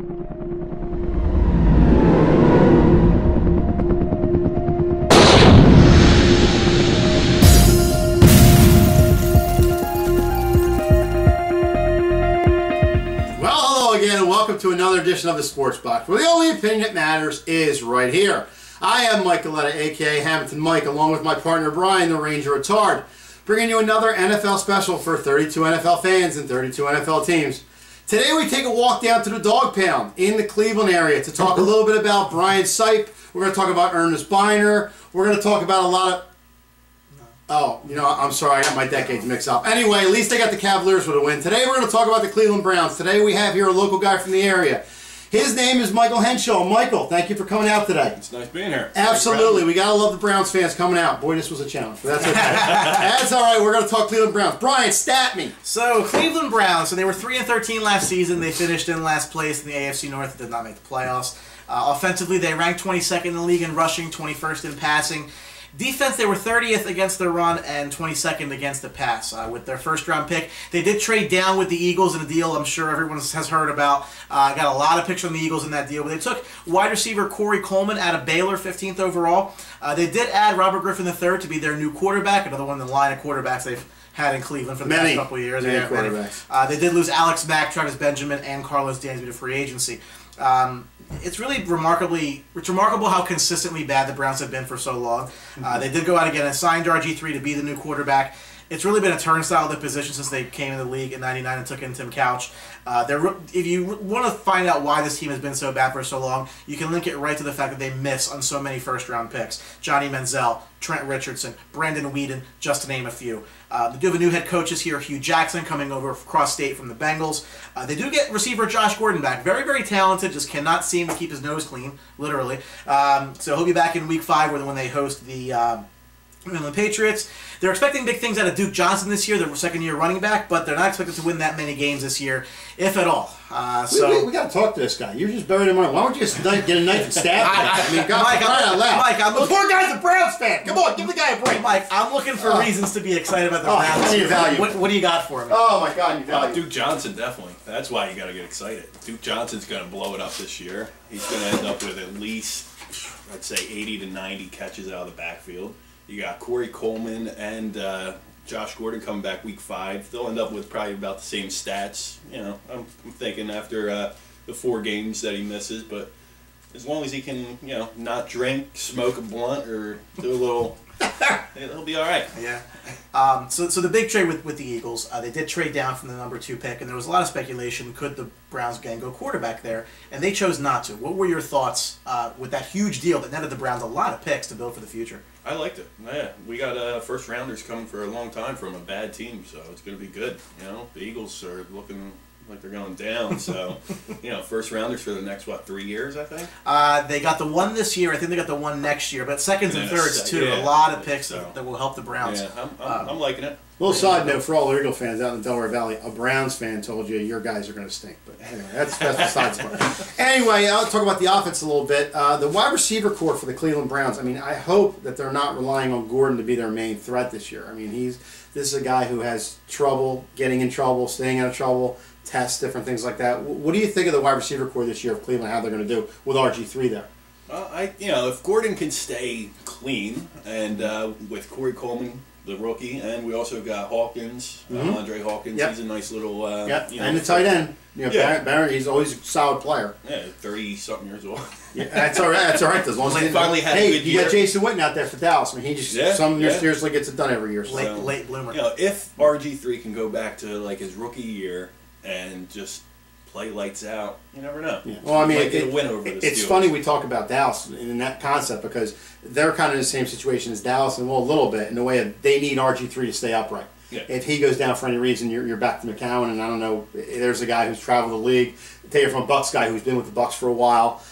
Welcome to another edition of the Sports Box, where the only opinion that matters is right here. I am Mike Galetta, aka Hamilton Mike, along with my partner Brian, the Ranger Retard, bringing you another NFL special for 32 NFL fans and 32 NFL teams. Today we take a walk down to the Dog Pound in the Cleveland area to talk a little bit about Brian Sipe. We're going to talk about Ernest Biner. We're going to talk about a lot of... Oh, you know, I'm sorry, I got my decades mixed up. Anyway, at least I got the Cavaliers with a win. Today we're going to talk about the Cleveland Browns. Today we have here a local guy from the area. His name is Michael Henshaw. Michael, thank you for coming out today. It's nice being here. Absolutely. We got to love the Browns fans coming out. Boy, this was a challenge, but that's okay. That's all right. We're going to talk Cleveland Browns. Brian, stat me. So, Cleveland Browns, so they were 3-13 last season. They finished in last place in the AFC North. Did not make the playoffs. Offensively, they ranked 22nd in the league in rushing, 21st in passing. Defense, they were 30th against the run and 22nd against the pass. With their first-round pick, they did trade down with the Eagles in a deal I'm sure everyone has heard about. Got a lot of picks from the Eagles in that deal. But they took wide receiver Corey Coleman out of Baylor, 15th overall. They did add Robert Griffin III to be their new quarterback, another one in the line of quarterbacks they've had in Cleveland for the past couple of years. Many quarterbacks. They did lose Alex Mack, Travis Benjamin, and Carlos Dansby to free agency. It's really remarkable how consistently bad the Browns have been for so long. They did go out again and signed RG3 to be the new quarterback. It's really been a turnstile of the position since they came in the league in '99 and took in Tim Couch. If you want to find out why this team has been so bad for so long, you can link it right to the fact that they miss on so many first-round picks. Johnny Manziel, Trent Richardson, Brandon Weeden, just to name a few. They do have a new head coach this year, Hugh Jackson, coming over across state from the Bengals. They do get receiver Josh Gordon back. Very, very talented, just cannot seem to keep his nose clean, literally. So he'll be back in Week 5 when they host the New England Patriots. They're expecting big things out of Duke Johnson this year, their second-year running back, but they're not expected to win that many games this year, if at all. We got to talk to this guy. You're just buried in mind. Why don't you just get a knife and stab him? I mean, God, Mike, the poor guy's a Browns fan. Come on, give the guy a break. Mike, I'm looking for reasons to be excited about the Browns. I need value. What do you got for me? Oh, my God, you value. Duke Johnson, definitely. That's why you got to get excited. Duke Johnson's going to blow it up this year. He's going to end up with at least, I'd say, 80 to 90 catches out of the backfield. You got Corey Coleman and Josh Gordon coming back Week 5. They'll end up with probably about the same stats. You know, I'm thinking after the 4 games that he misses, but as long as he can, you know, not drink, smoke a blunt, or do a little, he'll be all right. Yeah. So the big trade with the Eagles, they did trade down from the number 2 pick, and there was a lot of speculation, could the Browns again go quarterback there, and they chose not to. What were your thoughts with that huge deal that netted the Browns a lot of picks to build for the future? I liked it. Yeah, we got first rounders coming for a long time from a bad team, so it's going to be good. You know, the Eagles are looking like they're going down, so you know, first rounders for the next 3 years, I think. They got the one this year. I think they got the one next year, but seconds and thirds too. Yeah, a lot of picks that will help the Browns. Yeah, I'm liking it. Little side note for all the Eagle fans out in the Delaware Valley: a Browns fan told you your guys are going to stink. But anyway, that's besides the point. Anyway, I'll talk about the offense a little bit. The wide receiver core for the Cleveland Browns. I mean, I hope that they're not relying on Gordon to be their main threat this year. I mean, this is a guy who has trouble getting in trouble, staying out of trouble, tests, different things like that. What do you think of the wide receiver core this year of Cleveland? How they're going to do with RG3 there? You know, if Gordon can stay clean, and with Corey Coleman, the rookie, and we also got Hawkins, Andre Hawkins. Yep. He's a nice little. You know, and the tight end. You know, Barron, he's always a solid player. Yeah, 30-something years old. Yeah, that's all right. That's all right. As long as he finally had a good year. You got Jason Witten out there for Dallas. I mean, he just seriously gets it done every year. So. Late bloomer. You know, if RG3 can go back to like his rookie year and just play lights out, you never know. Yeah. Well, I mean, it's funny we talk about Dallas in that concept because they're kind of in the same situation as Dallas, and a little bit in the way of they need RG3 to stay upright. Yeah. If he goes down for any reason, you're back to McCown, and I don't know. There's a guy who's traveled the league. Take it from a Bucks guy who's been with the Bucks for a while.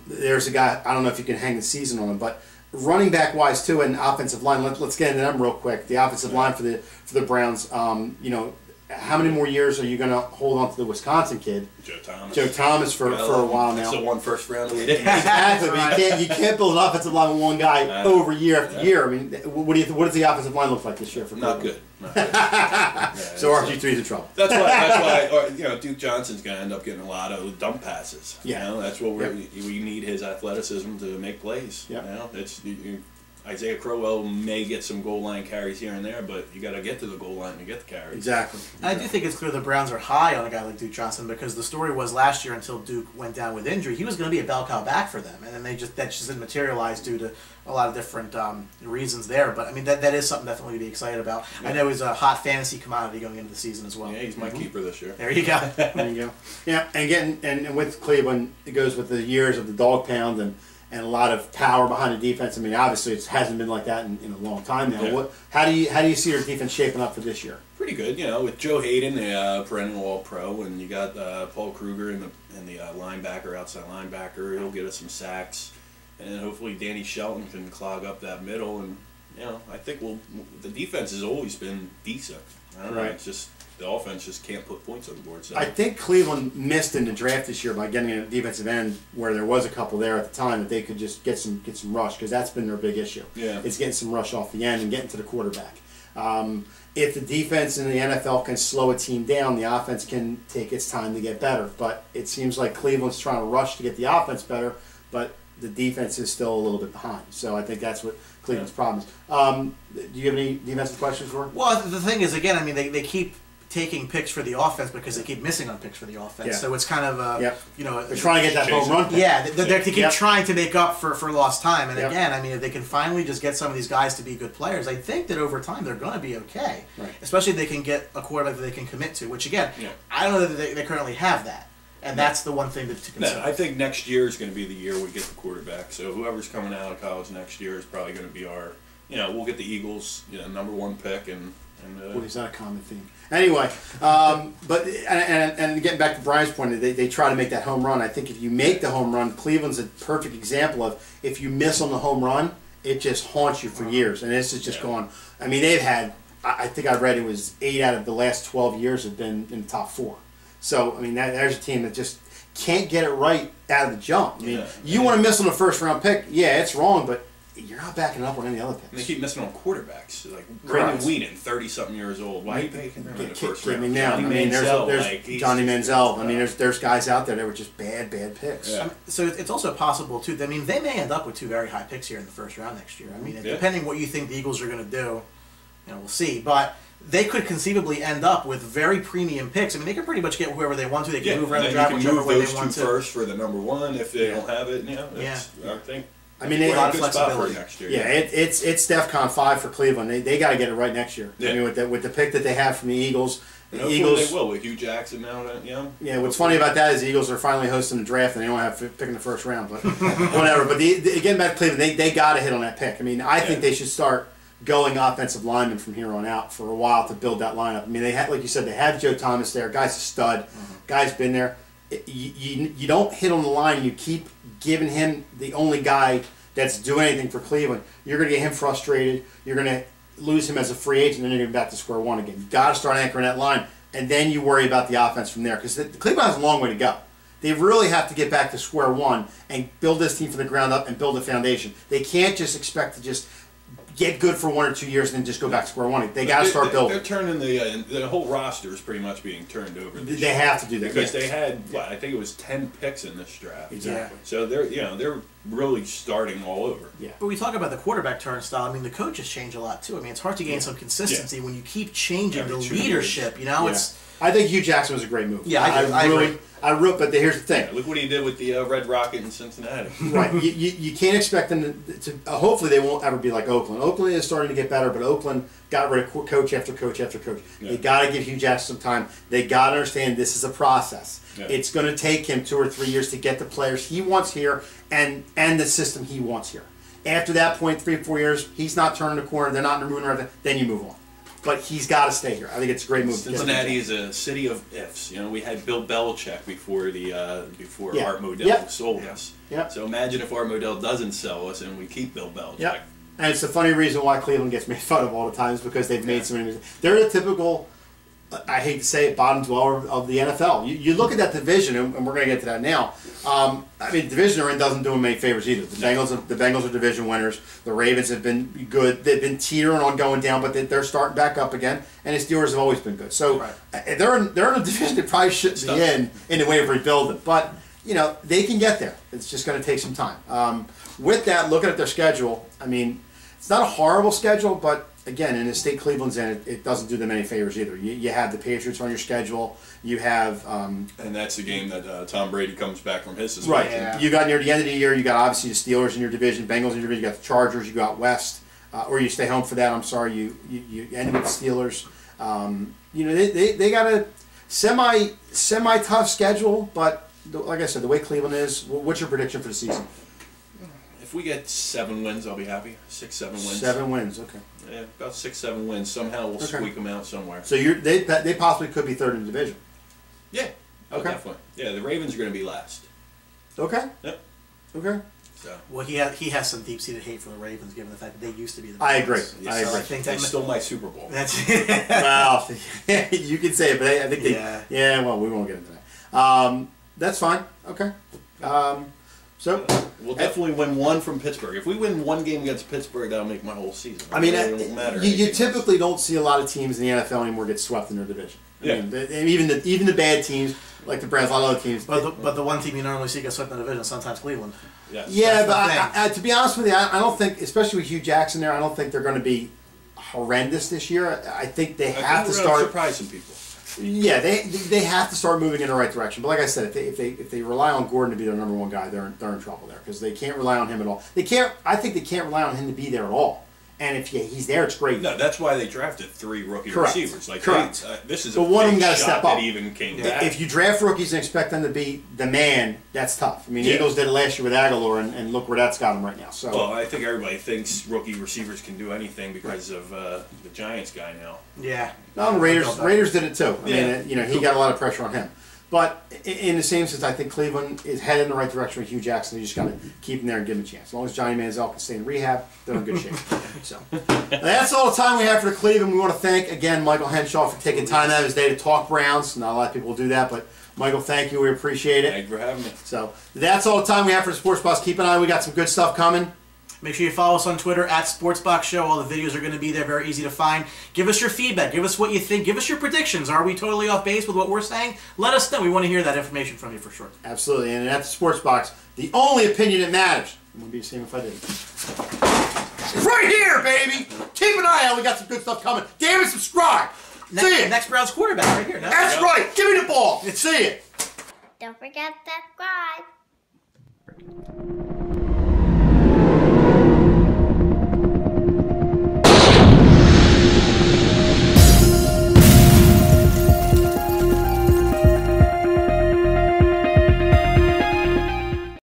There's a guy. I don't know if you can hang the season on him, but running back wise too, and offensive line. Let's get into them real quick. The offensive line for the Browns. You know, how many more years are you going to hold on to the Wisconsin kid, Joe Thomas for a while now? That's the one first round lead. Exactly, but you can't build an offensive line with one guy over year after year. I mean, what does the offensive line look like this year for Not good. So RG3's in trouble. That's why Duke Johnson's going to end up getting a lot of dump passes. Yeah, that's what we need, his athleticism to make plays. Isaiah Crowell may get some goal line carries here and there, but you got to get to the goal line to get the carries. Exactly. I do think it's clear the Browns are high on a guy like Duke Johnson, because the story was last year, until Duke went down with injury, he was going to be a bell cow back for them, and then that just didn't materialize due to a lot of different reasons there. But I mean, that is something definitely to be excited about. Yeah. I know he's a hot fantasy commodity going into the season as well. Yeah, he's my keeper this year. There you go. There you go. Yeah, and with Cleveland, it goes with the years of the dog pound and a lot of power behind the defense. I mean, obviously, it hasn't been like that in a long time now. Yeah. How do you see their defense shaping up for this year? Pretty good, with Joe Hayden, the perennial All-Pro, and you got Paul Kruger and the linebacker, outside linebacker. He'll get us some sacks, and then hopefully Danny Shelton can clog up that middle. And I think the defense has always been decent. I don't know. It's just the offense just can't put points on the board. So. I think Cleveland missed in the draft this year by getting a defensive end where there was a couple there at the time that they could just get some rush, because that's been their big issue. Yeah. It's getting some rush off the end and getting to the quarterback. If the defense in the NFL can slow a team down, the offense can take its time to get better. But it seems like Cleveland's trying to rush to get the offense better, but the defense is still a little bit behind. So I think that's what Cleveland's problem is. Do you have any defensive questions for? Well, the thing is, again, I mean, they keep taking picks for the offense because they keep missing on picks for the offense. Yeah. So it's kind of they're trying to get that home run pick. Yeah, they keep trying to make up for lost time. And again, I mean, if they can finally just get some of these guys to be good players, I think that over time they're going to be okay. Right. Especially if they can get a quarterback that they can commit to, which again, I don't know that they currently have that. And that's the one thing to consider. No, I think next year is going to be the year we get the quarterback. So whoever's coming out of college next year is probably going to be our, we'll get the Eagles, #1 pick and well, is that a common theme? Anyway, but getting back to Brian's point, they try to make that home run. I think if you make the home run, Cleveland's a perfect example of if you miss on the home run, it just haunts you for years. And this is just going. I mean, they've had. I think I read it was 8 out of the last 12 years have been in the top 4. So I mean, there's a team that just can't get it right out of the jump. I mean, you want to miss on the first round pick, it's wrong, but you're not backing up on any other picks. And they keep missing on quarterbacks. Like Brandon Whedon, 30-something years old. Why are you picking him in the first round? There's Johnny Manziel. I mean, there's guys out there that were just bad picks. Yeah. So it's also possible, too. I mean, they may end up with 2 very high picks here in the first round next year. I mean, depending what you think the Eagles are going to do, we'll see. But they could conceivably end up with very premium picks. I mean, they can pretty much get whoever they want to. They can move around the draft whichever way they want to. First for the #1 if they don't have it. I think. I mean, a lot of flexibility next year. It's DEFCON 5 for Cleveland. They got to get it right next year. I mean, with the pick that they have from the Eagles, they will with Hugh Jackson now. Yeah. What's funny about that is the Eagles are finally hosting the draft and they don't have to pick in the first round, but whatever. But getting back to Cleveland, they got to hit on that pick. I mean, I think they should start going offensive linemen from here on out for a while to build that lineup. I mean, they had, like you said, they have Joe Thomas there. Guy's a stud. Guy's been there. You don't hit on the line. You keep giving him the only guy that's doing anything for Cleveland. You're going to get him frustrated. You're going to lose him as a free agent, and then you're going to be back to square one again. You've got to start anchoring that line, and then you worry about the offense from there, because Cleveland has a long way to go. They really have to get back to square one and build this team from the ground up and build a foundation. They can't just expect to just get good for 1 or 2 years and then just go back to square one. They got to start building. They're turning the whole roster is pretty much being turned over. They have to do that because they had I think it was 10 picks in this draft. Exactly. So they're really starting all over. Yeah. But we talk about the quarterback turnstile. I mean, the coaches change a lot too. I mean, it's hard to gain some consistency when you keep changing the leadership. It's. I think Hugh Jackson was a great move. Yeah, I agree. But here's the thing. Yeah, look what he did with the Red Rocket in Cincinnati. Right. You can't expect them to hopefully they won't ever be like Oakland. Oakland is starting to get better, but Oakland got rid of coach after coach after coach. Yeah. They got to give Hugh Jackson some time. They got to understand this is a process. Yeah. It's going to take him 2 or 3 years to get the players he wants here and the system he wants here. After that point, 3 or 4 years, he's not turning the corner. They're not moving around. Then you move on. But he's got to stay here. I think it's a great move. Cincinnati is a city of ifs. We had Bill Belichick before Art Modell sold us. Yep. So imagine if Art Modell doesn't sell us and we keep Bill Belichick. Yep. And it's the funny reason why Cleveland gets made fun of all the time is because they've made so many mistakes. They're the typical I hate to say it, bottom dweller of the NFL. You look at that division, and we're going to get to that now. I mean, the division they're in doesn't do them any favors either. The Bengals are division winners. The Ravens have been good. They've been teetering on going down, but they're starting back up again. And the Steelers have always been good. So they're in a division they probably shouldn't be in the way of rebuilding. But you know, they can get there. It's just going to take some time. With that, looking at their schedule, I mean, it's not a horrible schedule, but again, in the state Cleveland's in, it doesn't do them any favors either. You have the Patriots on your schedule. You have... and that's the game that Tom Brady comes back from his suspension. Right. Yeah. You got near the end of the year, you got obviously the Steelers in your division, Bengals in your division, you got the Chargers, you got West, or you stay home for that, I'm sorry, you end with the Steelers. You know, they got a semi-tough schedule, but like I said, the way Cleveland is, what's your prediction for the season? If we get 7 wins, I'll be happy. 6, 7 wins. 7 wins, okay. Yeah, about 6, 7 wins. Somehow we'll squeak them out somewhere. So they possibly could be third in the division. Yeah. Oh, Okay. definitely. Yeah, the Ravens are going to be last. Okay. Yep. Okay. So. Well, he has some deep-seated hate for the Ravens, given the fact that they used to be the Bengals. I agree. Yeah, I so agree. I think They that stole my Super Bowl. that's Well, you can say it, but I think they. Yeah. Well, we won't get into that. That's fine. Okay. So We'll definitely win one from Pittsburgh. If we win one game against Pittsburgh, that'll make my whole season. I mean, it won't matter. you typically don't see a lot of teams in the NFL anymore get swept in their division. Yeah. I mean, even the bad teams like the Browns, a lot of other teams. But the one team you normally see get swept in the division is sometimes Cleveland. Yes. Yeah, That's but to be honest with you, I don't think, especially with Hugh Jackson there, I don't think they're going to be horrendous this year. I think they have to start surprising people. Yeah, they have to start moving in the right direction. But like I said, if they rely on Gordon to be their number one guy, they're in trouble there because they can't rely on him at all. They can't. I think they can't rely on him to be there at all. And if he's there, it's great. No, that's why they drafted 3 rookie Correct. receivers. Like Correct. This is But a one of big them gotta shot step that up. even came back. If you draft rookies and expect them to be the man, that's tough. I mean, the Yeah. Eagles did it last year with Aguilar, and look where that's got them right now. So. Well, I think everybody thinks rookie receivers can do anything because of the Giants guy now. Yeah. No, the Raiders did it too. I Yeah. mean, he got a lot of pressure on him. But in the same sense, I think Cleveland is headed in the right direction with Hugh Jackson. You just got to keep him there and give him a chance. As long as Johnny Manziel can stay in rehab, they're in good shape. So that's all the time we have for the Cleveland. We want to thank, again, Michael Henshaw for taking time out of his day to talk Browns. Not a lot of people do that, but Michael, thank you. We appreciate it. Thank you for having me. So that's all the time we have for the Sports Box. Keep an eye. We got some good stuff coming. Make sure you follow us on Twitter at SportsBoxShow. All the videos are going to be there, very easy to find. Give us your feedback. Give us what you think. Give us your predictions. Are we totally off base with what we're saying? Let us know. We want to hear that information from you for sure. Absolutely. And at the Sports Box, the only opinion that matters. It wouldn't be the same if I didn't. It's right here, baby. Keep an eye out. We got some good stuff coming. Damn it, subscribe. See it. Next Browns quarterback right here. No? That's right. Give me the ball. See it. Don't forget to subscribe.